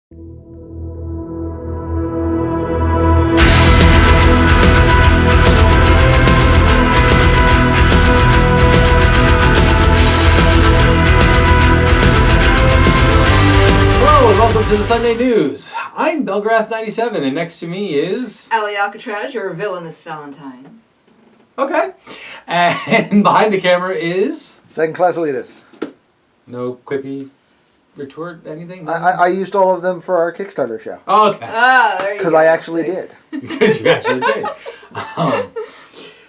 Welcome to the Sunday News. I'm Belgrath97, and next to me is... Ali Alcatraz, your villainous Valentine. Okay. And behind the camera is... Second-class elitist. No quippy retort, anything? I used all of them for our Kickstarter show. Oh, okay. Ah, there you go. Because I actually did. Because you actually did.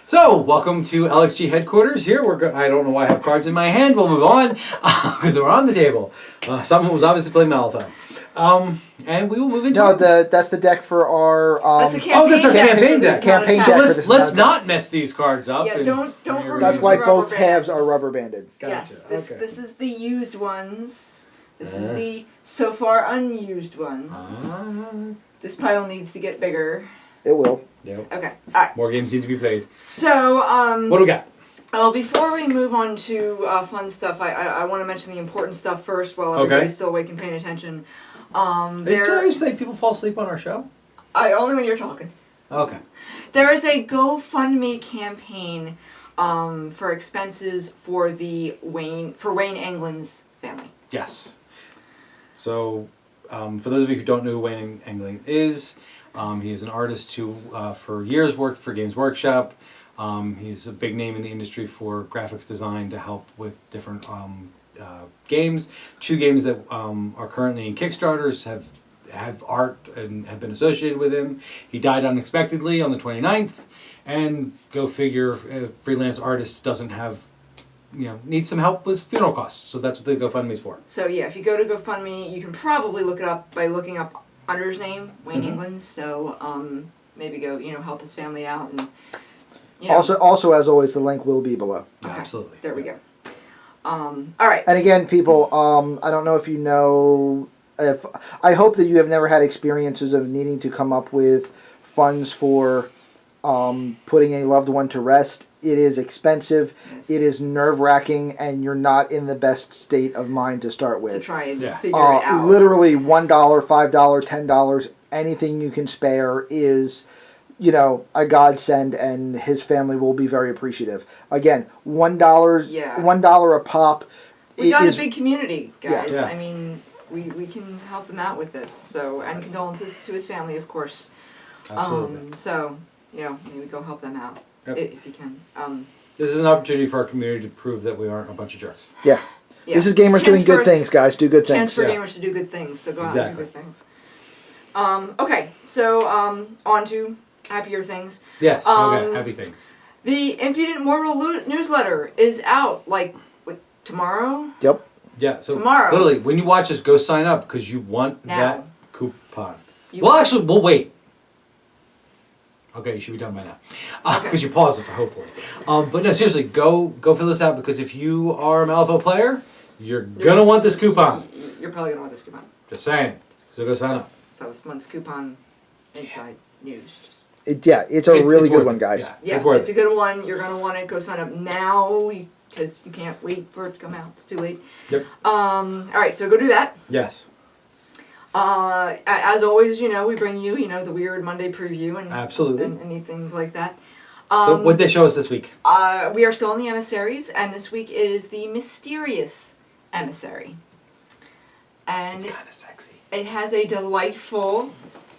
So, welcome to LXG headquarters. Here, I don't know why I have cards in my hand. We'll move on, because they're on the table. Someone was obviously playing Malifaux. And we will move into... No, that's the deck for our... that's the campaign that's our deck. campaign deck. Campaign So deck let's not mess these cards up. Yeah, don't remove That's why the both rubber halves bands. are rubber banded. Gotcha. Yes, Okay. this is the used ones. This is the so far unused ones. This pile needs to get bigger. It will. Yep. Okay, alright. More games need to be played. So, What do we got? Oh, before we move on to fun stuff, I want to mention the important stuff first while everybody's still awake and paying attention. Did you say people fall asleep on our show? Only when you're talking. Okay. There is a GoFundMe campaign for expenses for Wayne England's family. Yes. So, for those of you who don't know who Wayne England is, he is an artist who, for years, worked for Games Workshop. He's a big name in the industry for graphics design to help with different games. 2 games that are currently in Kickstarters have art and have been associated with him. He died unexpectedly on the 29th, and go figure, a freelance artist doesn't have, needs some help with funeral costs. So that's what the GoFundMe is for. So yeah, if you go to GoFundMe, you can probably look it up by looking up under his name, Wayne England. So maybe go, help his family out and. Also, as always, the link will be below. Okay. Absolutely. There we go. All right. And again, people, I don't know if you know, I hope that you have never had experiences of needing to come up with funds for putting a loved one to rest. It is expensive, it is nerve-wracking, and you're not in the best state of mind to start with. To try and figure it out. Literally $1, $5, $10, anything you can spare is... a godsend, and his family will be very appreciative. Again, $1 a pop. We got a big community, guys. Yeah. I mean, we can help him out with this. So, and condolences to his family, of course. Absolutely. So, maybe go help them out if you can. This is an opportunity for our community to prove that we aren't a bunch of jerks. Yeah. This is gamers doing good things, guys. Do good things. Chance for gamers to do good things. So go out and do good things. Okay, so on to happier things. Yes, okay, happy things. The Impudent Mortal newsletter is out, tomorrow? Yep. Yeah, so tomorrow. Literally, when you watch this, go sign up, because you want that coupon. Actually, we'll wait. Okay, you should be done by now. Because you paused it, hopefully. But no, seriously, go fill this out, because if you are a Malifaux player, you're going to want this coupon. You're probably going to want this coupon. Just saying. So go sign up. So this month's coupon inside news. It's a really good one, guys. Yeah, it's a good one. You're going to want to go sign up now, because you can't wait for it to come out. It's too late. Yep. All right, so go do that. Yes. As always, we bring you, the Wyrd Monday preview and absolutely and anything like that. So what did they show us this week? We are still in the emissaries, and this week it is the Mysterious Emissary. And it's kind of sexy. It has a delightful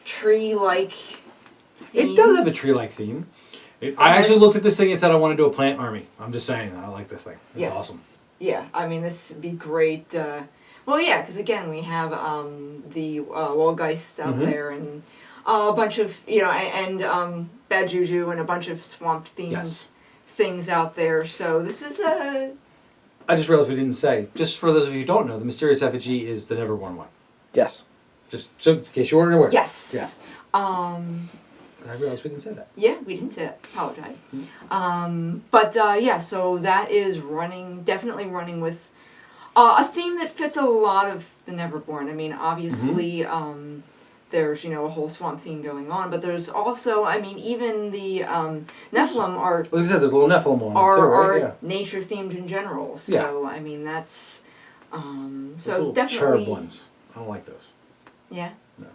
tree-like theme. It does have a tree-like theme. I actually looked at this thing and said I want to do a plant army. I'm just saying, I like this thing. It's awesome. Yeah, I mean, this would be great. Well, yeah, because again, we have the Wallgeists out there, and a bunch of, and Bad Juju, and a bunch of swamp-themed things out there. So this is I just realized we didn't say. Just for those of you who don't know, the Mysterious Effigy is the Neverborn one. Yes. Just so in case you weren't aware. Yes. Yeah. I realized we didn't say that. Yeah, we didn't say that. Apologize. But so that is definitely running with a theme that fits a lot of the Neverborn. I mean, obviously, there's, a whole swamp theme going on, but there's also, even the Nephilim are... Like I said, there's a little Nephilim on it too, right? Are nature-themed in general. So, that's... so definitely... cherub ones. I don't like those. Yeah. No.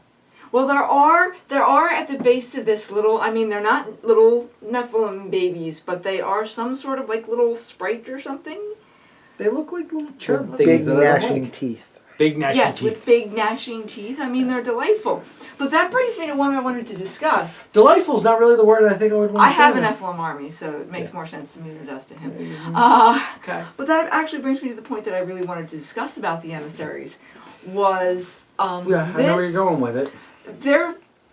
Well, there are at the base of this little. I mean, they're not little Nephilim babies, but they are some sort of like little sprite or something. They look like little cherub With things. big that I don't gnashing like. teeth. Big gnashing Yes, teeth. with big gnashing teeth. I mean, they're delightful. But that brings me to one I wanted to discuss. Delightful is not really the word I think I would want I to say. have an then. Nephilim army, so it makes Yeah. more sense to me than it does to him. Mm-hmm. Okay. But that actually brings me to the point that I really wanted to discuss about the emissaries. Was Yeah, I know where you're going with it.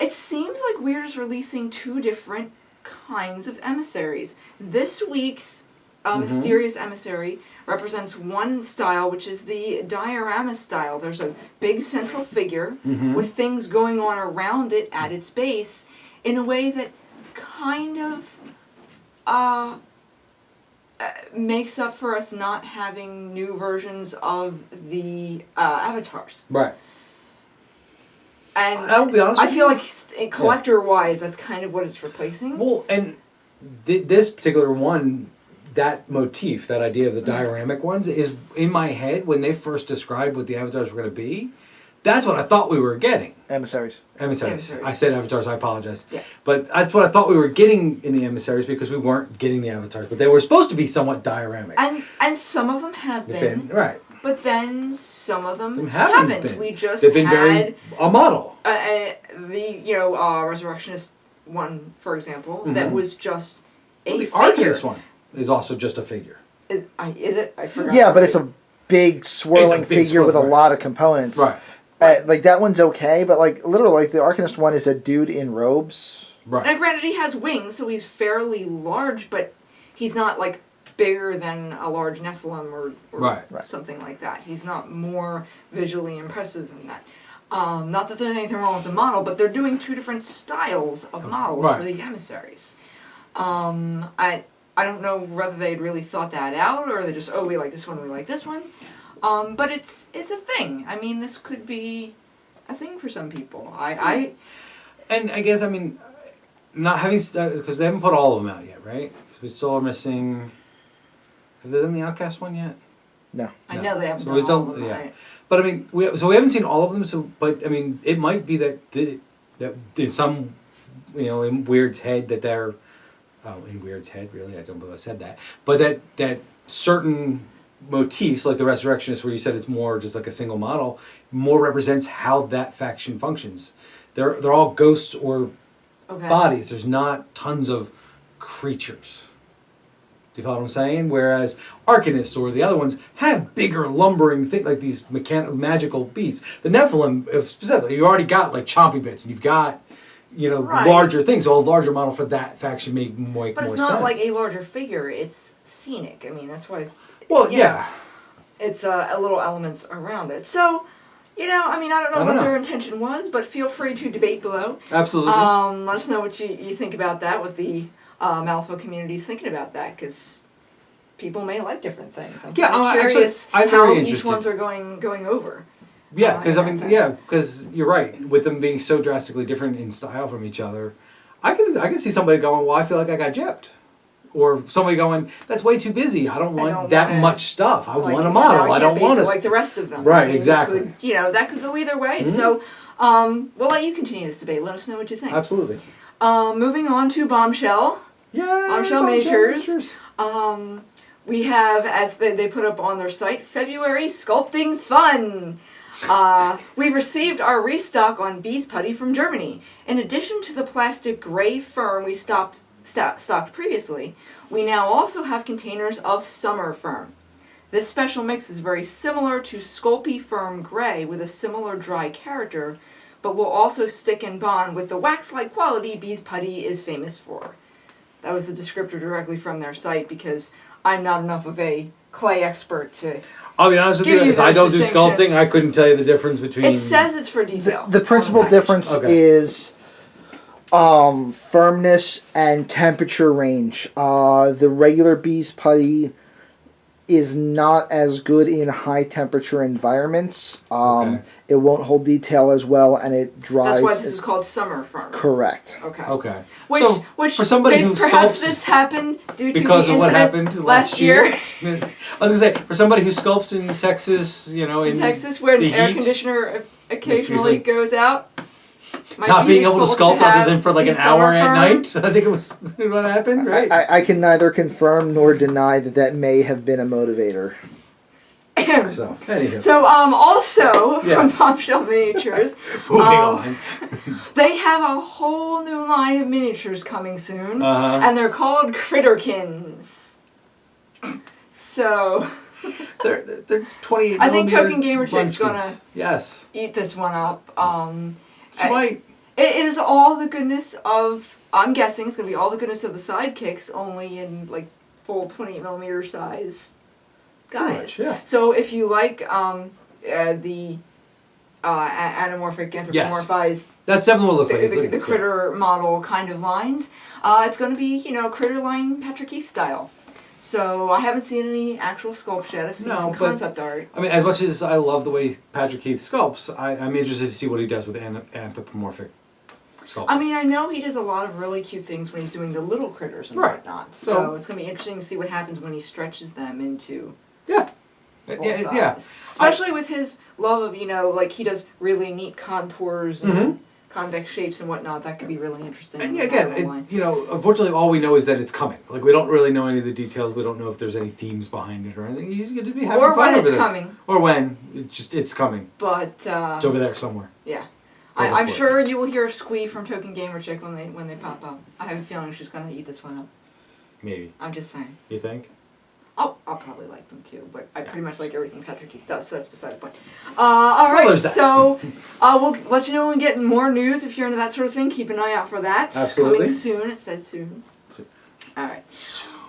It seems like Wyrd is releasing two different kinds of emissaries. This week's Mysterious Emissary represents one style, which is the diorama style. There's a big central figure with things going on around it at its base in a way that kind of makes up for us not having new versions of the avatars. Right. And I'll be honest I with feel you. like collector-wise, that's kind of what it's replacing. Well, and this particular one, that motif, that idea of the dioramic ones, is in my head when they first described what the avatars were going to be. That's what I thought we were getting. Emissaries. Emissaries. Emissaries. I said avatars, I apologize. Yeah. But that's what I thought we were getting in the emissaries because we weren't getting the avatars. But they were supposed to be somewhat dioramic. And some of them have They've been, right. but then some of them Haven't been. We just They've been had very a model. the Resurrectionist one, for example, that was just a The figure. Arcanist one is also just a figure. Is it? I forgot. Yeah, but it's a big swirling big figure with a swirl, right. lot of components. Right. Like that one's okay, but like literally, like the Arcanist one is a dude in robes. Right. Now, granted, he has wings, so he's fairly large, but he's not like bigger than a large Nephilim or Right. something like that. He's not more visually impressive than that. Not that there's anything wrong with the model, but they're doing two different styles of models Right. for the emissaries. I don't know whether they'd really thought that out or they just, oh, we like this one, we like this one. But it's a thing. I mean, this could be a thing for some people. And I guess, I mean, not having, because they haven't put all of them out yet, right? So we still are missing, have they done the Outcast one yet? No. I know they haven't So done we all don't- of them. yeah. Right? But I mean, we haven't seen all of them. So, but I mean, it might be that that in some, in Wyrd's head that they're, in Wyrd's head, really, I don't believe I said that. But that certain motifs, like the Resurrectionist, where you said it's more just like a single model, more represents how that faction functions. They're all ghosts or Okay. bodies. There's not tons of creatures. Do you follow what I'm saying? Whereas Arcanists or the other ones have bigger lumbering things, like these magical beasts. The Nephilim, specifically, you already got like chompy bits, and you've got, Right. larger things. So a larger model for that faction make more sense. But it's not like a larger figure. It's scenic. I mean, that's why it's... Well, you yeah. know, it's a little elements around it. So, I mean, I don't know what their intention was, but feel free to debate below. Absolutely. Let us know what you think about that, what the Malifaux community is thinking about that, because people may like different things. I'm curious I'm how very each interested. ones are going over. Yeah, because in that sense. because you're right. With them being so drastically different in style from each other, I can see somebody going, "Well, I feel like I got gypped," or somebody going, "That's way too busy. I don't want that much stuff. I want a model. I don't want to like the rest of them." Right, I mean, exactly. that could go either way. So, we'll let you continue this debate. Let us know what you think. Absolutely. Moving on to Bombshell. Yeah. Bombshell Miniatures. We have, as they put up on their site, February Sculpting Fun. We received our restock on bees putty from Germany. In addition to the plastic gray firm we stocked previously, we now also have containers of summer firm. This special mix is very similar to Sculpey Firm Gray with a similar dry character, but will also stick and bond with the wax-like quality bees putty is famous for. That was the descriptor directly from their site because I'm not enough of a clay expert to... I'll be honest with you, because I don't do sculpting, I couldn't tell you the difference between... It says it's for detail. The principal difference is firmness and temperature range. The regular bees putty is not as good in high temperature environments. Okay. It won't hold detail as well, and it dries. That's why this is called summer farming. Correct. Okay. Okay. Which for somebody who perhaps sculpts this happened due to because the of what incident happened last year I was gonna say, for somebody who sculpts in Texas, you know, in Texas, where the an air heat, conditioner occasionally goes out. Might not be being able to useful sculpt other have than for like an the summer hour at firm. night. I think it was what happened, right? I can neither confirm nor deny that may have been a motivator. So, anywho. So, also Yes. from Bombshell Miniatures, Moving on. they have a whole new line of miniatures coming soon, Uh-huh. and they're called Critterkins. So, They're 28 I think millimeter Token Gamer Chick's munchkins. gonna Yes. eat this one up. She might. It is all the goodness of, I'm guessing it's going to be all the goodness of the sidekicks, only in like full 28mm size guys. Much, yeah. So if you like the anamorphic, anthropomorphized, That's definitely what it looks like. It's the like critter model kind of lines, it's going to be, critter line Patrick Keith style. So I haven't seen any actual sculpts yet. I've seen some but- concept art. I mean, as much as I love the way Patrick Keith sculpts, I'm interested to see what he does with anthropomorphic sculpting. I mean, I know he does a lot of really cute things when he's doing the little critters and Right. whatnot. So- So it's going to be interesting to see what happens when he stretches them into Yeah. full Yeah. size. Especially with his love of, like he does really neat contours and Mhm. convex shapes and whatnot. That could be really interesting. And with again, that line. unfortunately, all we know is that it's coming. Like, we don't really know any of the details. We don't know if there's any themes behind it or anything. You just get to be having Or fun when over it's there. coming. Or when. It's coming. But, It's over there somewhere. yeah. Go I'm for it. sure you will hear a squee from Token Gamer Chick when they pop up. I have a feeling she's going to eat this one up. Maybe. I'm just saying. You think? I'll probably like them too, but I pretty much like everything Patrick Keith does, so that's beside the point. All right, there's that. so we'll let you know when we get more news. If you're into that sort of thing, keep an eye out for that. Absolutely. Coming soon, it says soon. All right.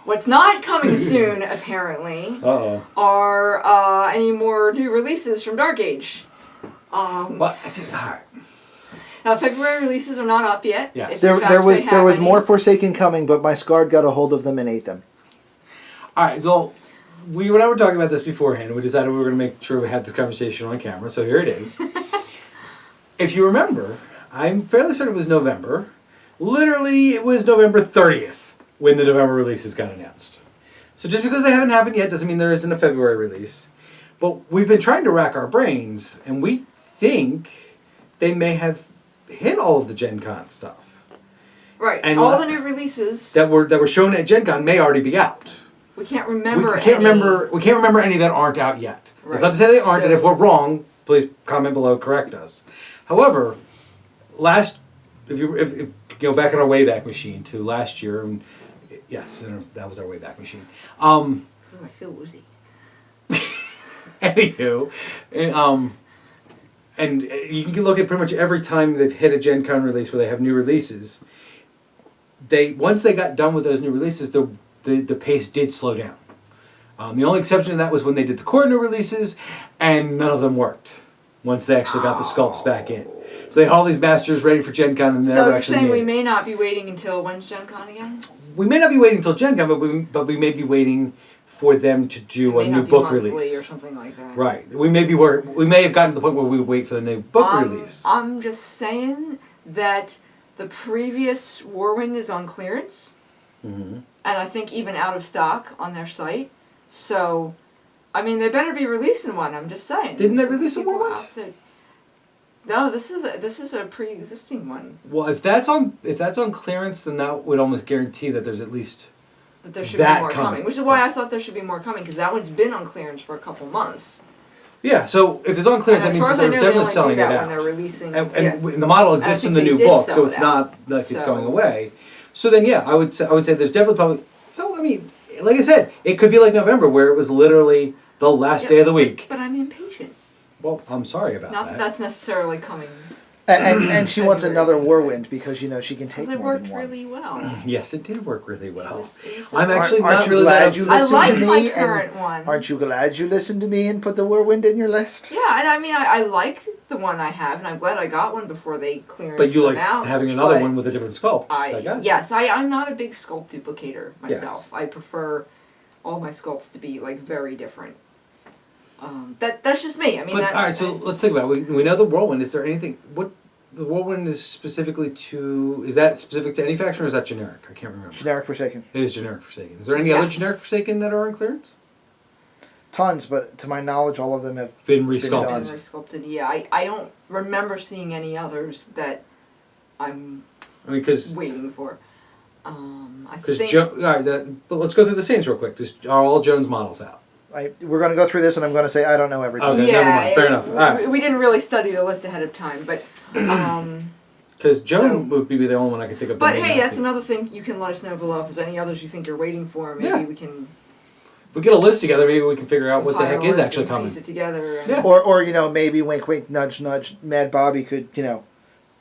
What's not coming soon, apparently, are any more new releases from Dark Age. But I think, all right. Now, February releases are not up yet. Yes. if in fact There they was have any. more Forsaken coming, but my Scarred got a hold of them and ate them. All right, so we and I were talking about this beforehand. We decided we were going to make sure we had this conversation on camera, so here it is. If you remember, I'm fairly certain it was November. Literally, it was November 30th when the November releases got announced. So just because they haven't happened yet doesn't mean there isn't a February release. But we've been trying to rack our brains, and we think they may have hit all of the Gen Con stuff Right. and all the new releases. that were shown at Gen Con may already be out. We can't remember. We can't any. remember. We can't remember any that aren't out yet. Right. That's not to say they aren't, and So- if we're wrong, please comment below, correct us. However, if you go back in our Wayback Machine to last year, and yes, that was our Wayback Machine. Ooh, I feel woozy. Anywho, and you can look at pretty much every time they've hit a Gen Con release where they have new releases. Once they got done with those new releases, the pace did slow down. The only exception to that was when they did the core new releases, and none of them worked once they actually got the sculpts back in. So they had all these masters ready for Gen Con and So never you're actually saying made we it. may not be waiting until when's Gen Con again? We may not be waiting until Gen Con, but we may be waiting for them to do It a may new not be book monthly release. or something like that. Right. We may have gotten to the point where we would wait for the new book release. I'm just saying that the previous Warwind is on clearance, Mm-hmm. and I think even out of stock on their site. So, I mean, they better be releasing one. I'm just saying. Didn't they release a People Warwind? out there- No, this is a pre-existing one. Well, if that's on clearance, then that would almost guarantee that there's at least That there should That be more coming. coming, which is why I thought there should be more coming, because that one's been on clearance for a couple months. yeah. So if it's on clearance, And that as means far that as I they're know, they definitely only do selling it that when out. they're releasing. And the model exists in think the new they did book, sell so it it's out. not like it's So- going away. So then, yeah, I would say there's definitely probably. So I mean, like I said, it could be like November where it was literally the last day of the week. But I'm impatient. Well, I'm sorry about Not that that. that's necessarily coming. And she wants another Warwind because she can take Because it more worked than one. really well. Yes, it did work really well. It was I'm a- actually Aren't not you really that glad you upset. I listened like to my me current one. Aren't you glad you listened to me and put the Warwind in your list? Yeah, and I mean, I like the one I have, and I'm glad I got one before they clearance But you them like out. having another but one with a different sculpt. I'm not a big sculpt duplicator myself. I prefer all my sculpts to be like very different. That's just me. I mean, But all right, so let's think about it. We know the whirlwind. Is there anything? What the whirlwind is specifically to? Is that specific to any faction, or is that generic? I can't remember. Generic Forsaken. It is generic Forsaken. Is there any other Yes. generic Forsaken that are on clearance? Tons, but to my knowledge, all of them have Been done. resculpted. Sculpted. Yeah, I don't remember seeing any others that I'm I mean, because waiting for. I think. all right, but let's go through the scenes real quick. Are all Jones models out? We're going to go through this, and I'm going to say I don't know everything. Okay, never mind. Fair enough. All right. We didn't really study the list ahead of time, but. Because Joan would be the only one I could think of. But hey, that's another thing you can let us know below. If there's any others you think you're waiting for, maybe we can. If we get a list together, maybe we can figure out what the compile heck a is list actually and coming. Piece it together. And Yeah. Or maybe wink, wink, nudge, nudge. Mad Bobby could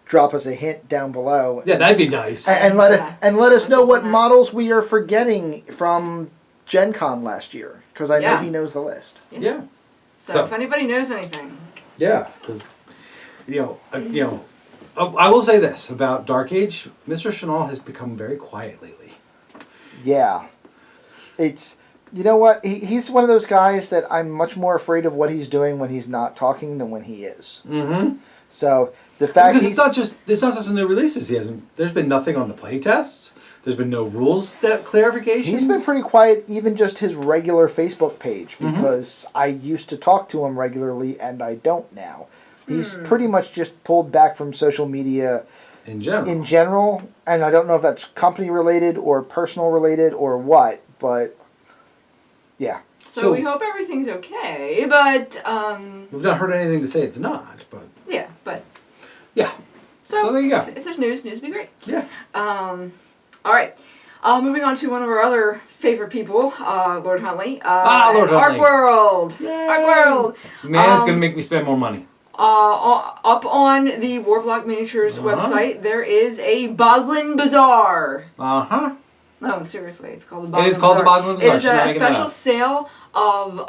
drop us a hint down below. Yeah, that'd be nice. And let us know what Yeah. models we are forgetting from Gen Con last year, because I know Yeah. he knows the list. Yeah. So if anybody knows anything, Yeah, because I will say this about Dark Age: Mr. Chanel has become very quiet lately. Yeah, it's you know what he's one of those guys that I'm much more afraid of what he's doing when he's not talking than when he is. Mm-hmm. So the fact Because it's not just in the releases. There's been nothing on the play tests. There's been no rules clarifications. he's been pretty quiet, even just his regular Facebook page, because I used to talk to him regularly and I don't now. He's pretty much just pulled back from social media in general, and I don't know if that's company related or personal related or what, but yeah. so we hope everything's okay. But we've not heard anything to say it's not. But yeah, but yeah. so there you go. If there's news would be great. Yeah. All right. Moving on to one of our other favorite people, Lord Huntley. Lord Huntley. ArcWorld. Yay. ArcWorld. Man, it's gonna make me spend more money. Up on the Warploque Miniatures website, there is a Boglin Bazarr. No, seriously, it's called the Boglin Bazarr. It is called the Boglin Bazarr. It is a special sale of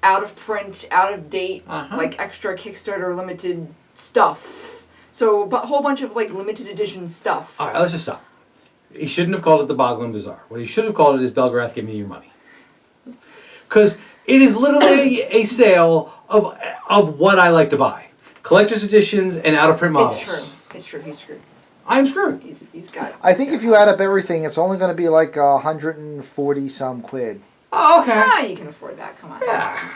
out of print, out of date, like extra Kickstarter limited stuff. So a whole bunch of like limited edition stuff. All right, let's just stop. He shouldn't have called it the Boglin Bazarr. What he should have called it is Belgrath, give me your money. Because it is literally a sale of what I like to buy. Collector's editions and out-of-print models. It's true. He's screwed. I'm screwed. He's got. I think if you add up everything, it's only going to be like 140 some quid. Oh, okay. You can afford that. Come on. Yeah.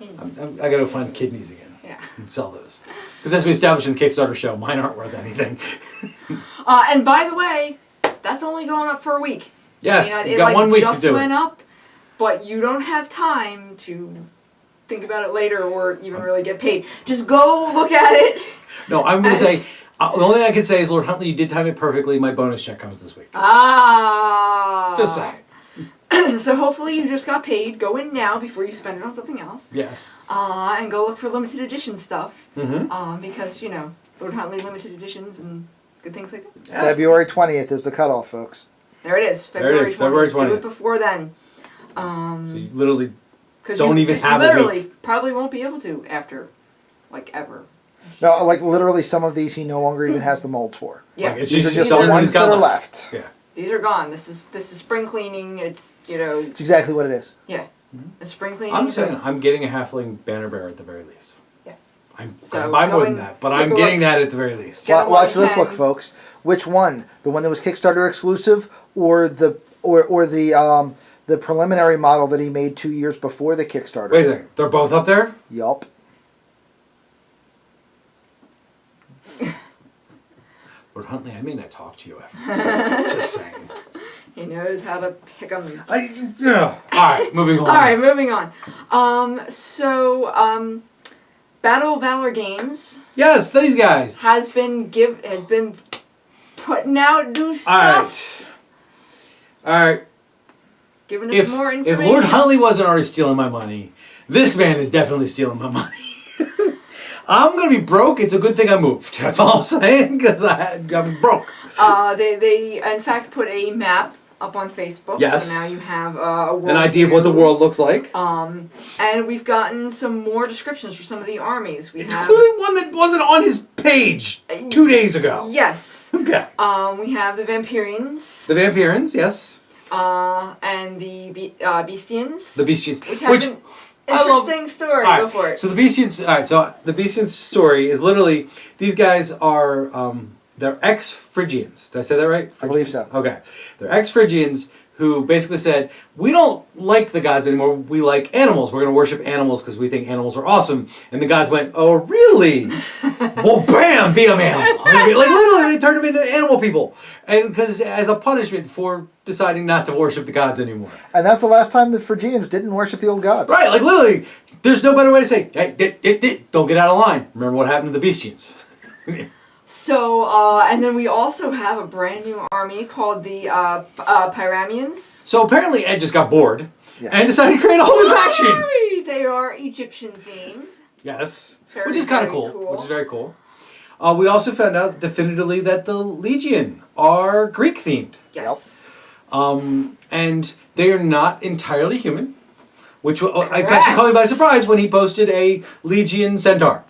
I got to find kidneys again. Yeah. And sell those. Because as we established in the Kickstarter show, mine aren't worth anything. And by the way, that's only going up for a week. Yes, And you got 1 week to just do went it. up, but you don't have time to think about it later or even really get paid. Just go look at it. No, I'm going to say, the only thing I can say is, Lord Huntley, you did time it perfectly. My bonus check comes this week. Just saying. So hopefully you just got paid. Go in now before you spend it on something else. Yes. And go look for limited edition stuff. Mm-hmm. Because, Lord Huntley limited editions and good things like that. Yeah. February 20th is the cutoff, folks. There it is. There it is, February 20th. Do it before then. So you literally 'Cause don't even have a literally week. probably won't be able to after, ever. No, like literally some of these he no longer even has the molds for. Yeah. Like, it's These are just just someone the who's ones that got are left. left. Yeah. These are gone. This is spring cleaning. It's It's exactly what it is. yeah, it's spring cleaning. I'm saying I'm getting a halfling banner bearer at the very least. Yeah. I'm So gonna buy go more than and that, but take I'm a getting look. that at the very least. Yeah. Watch this Okay. look, folks. Which one? The one that was Kickstarter exclusive, or the preliminary model that he made 2 years before the Kickstarter? Wait a second, they're both up there? Yup. Lord Huntley, I may not talk to you after this. Just saying. He knows how to pick them. Yeah. Alright, moving on. All right, moving on. Battle Valor Games Yes, these guys. has been putting out new stuff, Alright. giving us If more Lord information. Huntley wasn't already stealing my money, this man is definitely stealing my money. I'm gonna be broke. It's a good thing I moved. That's all I'm saying, because I'm broke. They in fact put a map up on Facebook. Yes. So now you have a world An idea of what the view. world looks like. And we've gotten some more descriptions for some of the armies. We have Including one that wasn't on his page 2 days ago. yes. Okay. We have the Vampirians. The Vampirans, yes. and the Bestians. The Bestians. Which have an interesting story. Right, Go for it. So the Bestians. All right. So the Bestians story is literally these guys are they're ex-Phrygians. Did I say that right? I believe so. Okay, they're ex-Phrygians who basically said, we don't like the gods anymore, we like animals. We're going to worship animals because we think animals are awesome. And the gods went, oh, really? Well, bam, be a animal. Like literally, they turned them into animal people. And because as a punishment for deciding not to worship the gods anymore. And that's the last time the Phrygians didn't worship the old gods. Right, like literally, there's no better way to say, hey, don't get out of line. Remember what happened to the Bestians. So, and then we also have a brand new army called the Pyramians. So apparently Ed just got bored Yeah. and decided to create a whole new faction. They are Egyptian themed. Yes, Very, which is kind of very cool. cool. Which is very cool. We also found out definitively that the Legion are Greek themed, Yes. and they are not entirely human. Which actually caught me by surprise when he posted a Legion Centaur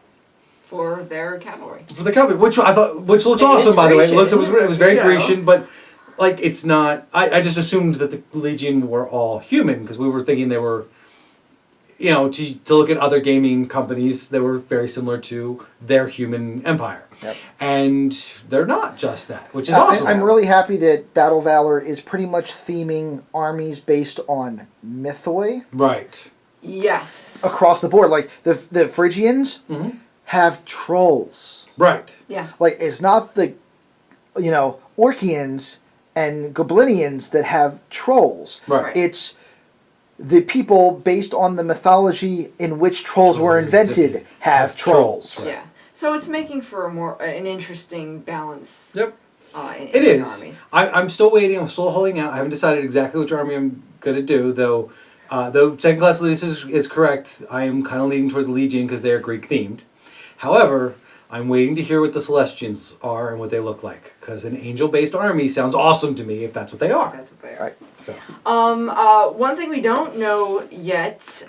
For their cavalry. for the cavalry, which looks It awesome is by the way. Grecian, It was very you know. Grecian, but like it's not. I just assumed that the Legion were all human because we were thinking they were. You know, to look at other gaming companies, they were very similar to their human empire. Yep. And they're not just that, which is awesome. I'm really happy that Battle Valor is pretty much theming armies based on mythoi Right. Yes. across the board. Like the Phrygians have trolls. Right. Yeah. Like it's not the Orcians and Goblinians that have trolls. Right. It's the people based on the mythology in which trolls were invented have trolls. Right. Yeah. So it's making for an interesting balance. Yep. In It is. armies. I'm still waiting. I'm still holding out. I haven't decided exactly which army I'm going to do, though. Though second class Legion is correct, I am kind of leaning toward the Legion because they are Greek themed. However, I'm waiting to hear what the Celestians are and what they look like, because an angel-based army sounds awesome to me if that's what they are. That's what they are. Right. So. One thing we don't know yet,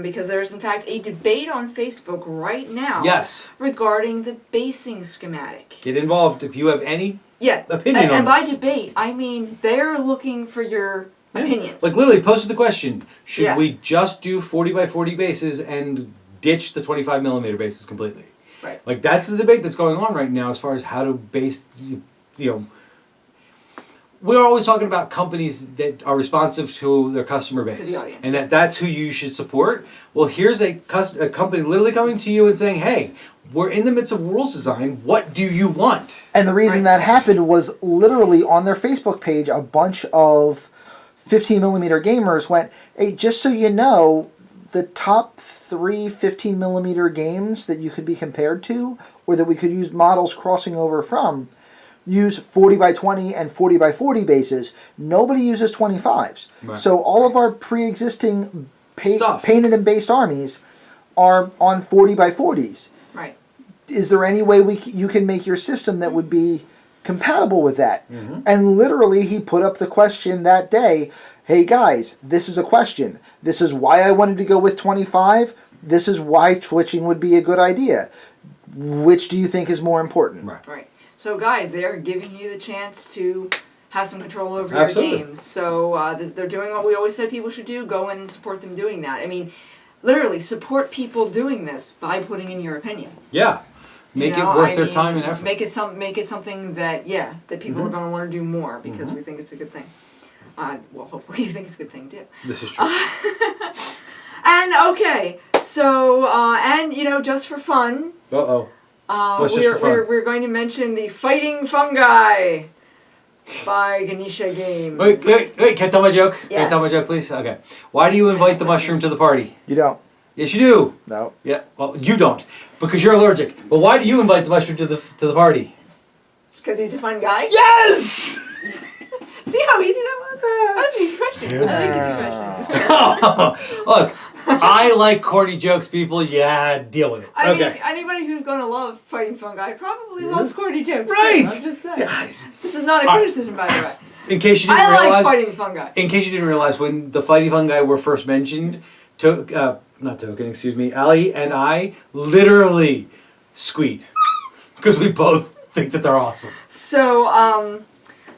because there's in fact a debate on Facebook right now. Yes. Regarding the basing schematic. Get involved if you have any Yeah. opinion on and by this. debate, I mean they're looking for your opinions. Like literally posted the question, should Yeah. we just do 40 by 40 bases and ditch the 25 millimeter bases completely? Right. Like that's the debate that's going on right now as far as how to base, we're always talking about companies that are responsive to their customer base. To the audience. And that's who you should support. Well, here's a company literally coming to you and saying, hey, we're in the midst of rules design. What do you want? And the reason that happened was literally on their Facebook page, a bunch of 15mm gamers went, hey, just so you know, the top 3 15mm games that you could be compared to, or that we could use models crossing over from, use 40 by 20 and 40 by 40 bases. Nobody uses 25s. Right. So all of our pre-existing Stuff. painted and based armies are on 40 by 40s. Right. Is there any way you can make your system that would be compatible with that? Mm-hmm. And literally he put up the question that day, hey guys, this is a question. This is why I wanted to go with 25. This is why twitching would be a good idea. Which do you think is more important? Right. Right. So guys, they're giving you the chance to have some control over Absolutely. your games. So they're doing what we always said people should do. Go and support them doing that. I mean, literally support people doing this by putting in your opinion. Yeah. Make it worth their time and effort. Make it something that that people are going to want to do more because we think it's a good thing. Well, hopefully you think it's a good thing too. This is true. And okay, so and just for fun, Uh-oh. What's just for fun? we're going to mention the Fighting Fungi by Ganesha Games. Wait, can I tell my joke? Can I tell my Yes. joke, please? Okay. Why do you invite the mushroom to the party? You don't. Yes, you do. No. Yeah, well, you don't, because you're allergic. But why do you invite the mushroom to the party? Because he's a fun guy. Yes! See how easy that was? That was an easy question. Here's- I think it's a question. Look, I like corny jokes, people. Yeah, deal with it. I mean, Okay. anybody who's gonna love Fighting Fungi probably loves corny jokes. Right. too, I'm just saying. Yeah. This is not a criticism, by the way. In case you didn't I like realize, Fighting Fungi. in case you didn't realize, when the Fighting Fungi were first mentioned, Ali and I literally squeed because we both think that they're awesome. So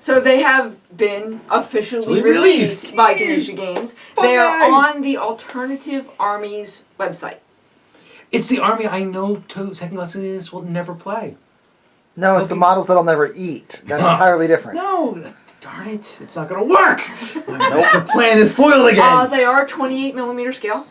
So they have been officially Released. released by Ganesha Games. They are on the Alternative Armies website. It's the army I know second class will never play. No, it's the models that I'll never eat. That's entirely different. No, darn it. It's not going to work. My master plan is foiled again. They are 28mm scale.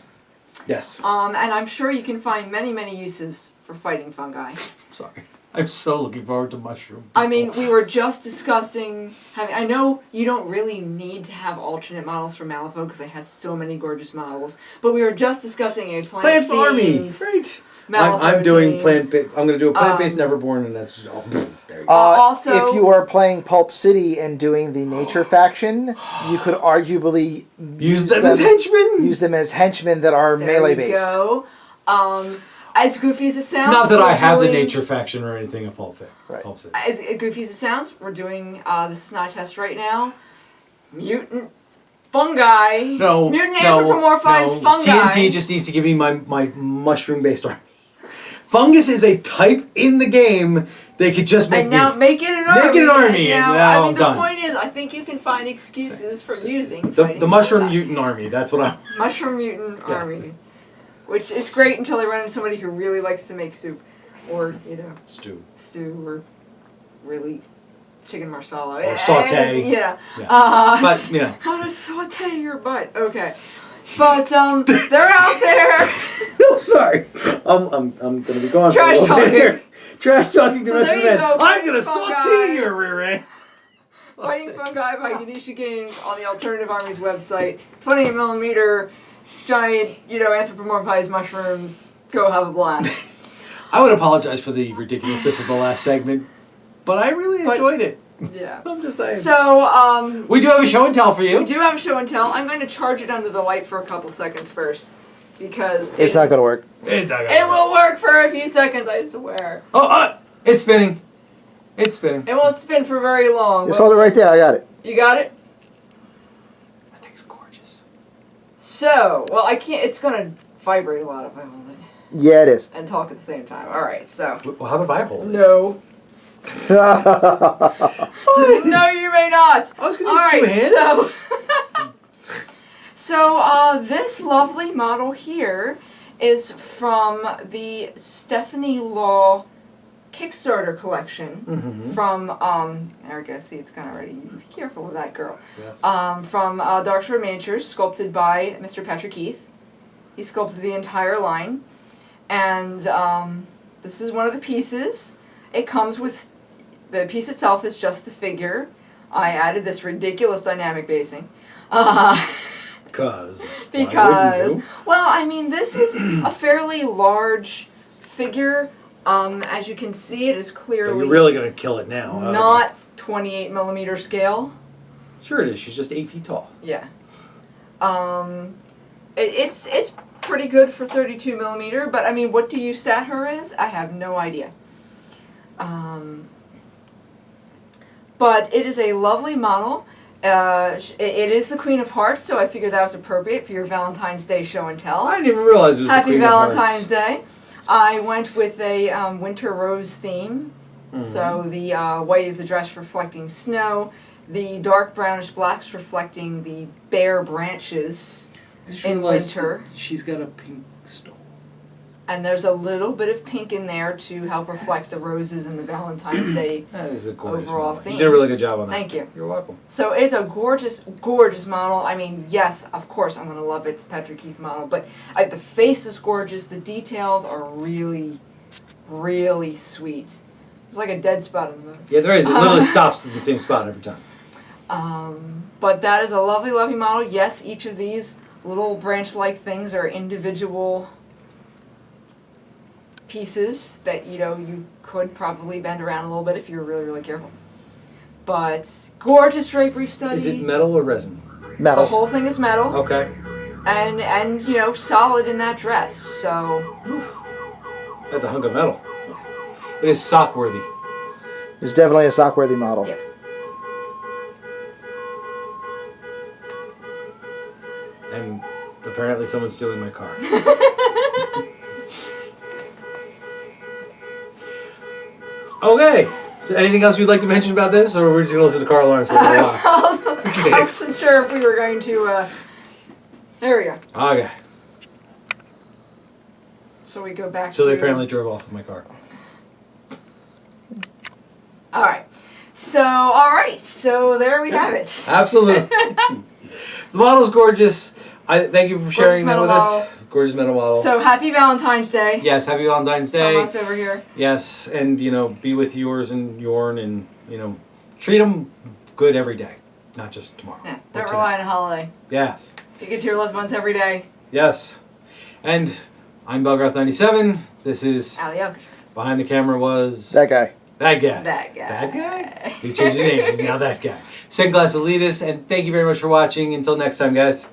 Yes. And I'm sure you can find many, many uses for fighting fungi. Sorry. I'm so looking forward to mushroom. I mean, we were just discussing having. I know you don't really need to have alternate models for Malifaux because they have so many gorgeous models. But we were just discussing a Plant Army. Great. I'm doing plant-based. I'm going to do a plant-based Neverborn, and that's just all. There you go. Also, if you are playing Pulp City and doing the nature faction, you could arguably use them as henchmen. Use them as henchmen that are melee based. There you go. As goofy as it sounds. Not that I have the nature faction or anything of Pulp City. Right. Pulp City. As goofy as it sounds, we're doing this is not a test right now. Mutant fungi. No. Mutant anthropomorphized fungi. TNT just needs to give me my mushroom-based army. Fungus is a type in the game. They could just make make it an army. Make it an army. And now I mean, I'm the done. point is, I think you can find excuses for using The mushroom mutant army. That's what I'm. mushroom mutant army, which is great until they run into somebody who really likes to make soup, or stew, or really chicken marsala or saute. Yeah. But how to saute your butt? Okay. But they're out there. No, sorry. I'm gonna be gone. Trash for a little bit talking. here. Trash talking to So there Mr. you Man. go, I'm gonna fungi. saute your rear end. Fighting Fungi by Ganesha Games on the Alternative Armies website. 28mm giant, anthropomorphized mushrooms. Go have a blast. I would apologize for the ridiculousness of the last segment, but I really enjoyed it. Yeah. I'm just saying. So, we do have a show and tell for you. we do have a show and tell. I'm going to charge it under the light for a couple seconds first. Because It's not going to work. It will work for a few seconds, I swear. Oh, it's spinning. It's spinning. It won't spin for very long. Just hold it right there. I got it. You got it? That thing's gorgeous. So, well, I can't. It's going to vibrate a lot if I hold it. Yeah, it is. And talk at the same time. All right, so. Well, how about if I hold it? No. No, you may not. I was going to use 2 hands. So this lovely model here is from the Stephanie Law Kickstarter collection from, Erica, see it's kind of ready. Be careful with that girl. Yes. From Darkshore Miniatures, sculpted by Mr. Patrick Keith. He sculpted the entire line. And this is one of the pieces. It comes with, the piece itself is just the figure. I added this ridiculous dynamic basing. Because, well, I mean, this is a fairly large figure. As you can see, it is clearly you're really going to kill it now. not 28mm scale. Sure it is. She's just 8 feet tall. Yeah. It's pretty good for 32mm, but I mean, what do you stat her as? I have no idea. But it is a lovely model. It is the Queen of Hearts, so I figured that was appropriate for your Valentine's Day show and tell. I didn't even realize it was Happy the Queen Valentine's of Day. I went with a winter rose theme. So the white of the dress reflecting snow, the dark brownish blacks reflecting the bare branches in winter. She's got a pink stole. And there's a little bit of pink in there to help reflect the roses and the Valentine's Day That is a gorgeous overall model. theme. You did a really good job on that. Thank you. You're welcome. So it's a gorgeous, gorgeous model. I mean, yes, of course I'm going to love it. It's a Patrick Keith model. But the face is gorgeous. The details are really, really sweet. It's like a dead spot in the movie. Yeah, there is. It literally stops at the same spot every time. But that is a lovely, lovely model. Yes, each of these little branch-like things are individual pieces that, you could probably bend around a little bit if you were really, really careful. But gorgeous drapery study. Is it metal or resin? Metal. The whole thing is metal. Okay. And solid in that dress. So, That's a hunk of metal. It is sock worthy. There's definitely a sock-worthy model. yeah. And apparently someone's stealing my car. Okay. So anything else you'd like to mention about this, or we're just gonna listen to Carl Lawrence for a while? I wasn't sure if we were going to. There we go. Okay. So we go back. So to... they apparently drove off with my car. All right. So there we have it. Absolutely. The model's gorgeous. I thank you for sharing that with us. Gorgeous metal model. So happy Valentine's Day. Yes, happy Valentine's Day. From us over here. Yes, and be with yours and yourn, and treat them good every day, not just tomorrow. Yeah, don't rely on a holiday. Yes. Be good to your loved ones every day. Yes. And I'm Belgroth97. This is Ali Alcatraz. behind the camera was That guy. That guy. That guy. That guy? He's changed his name. He's now that guy. Second Class Elitist, and thank you very much for watching. Until next time, guys.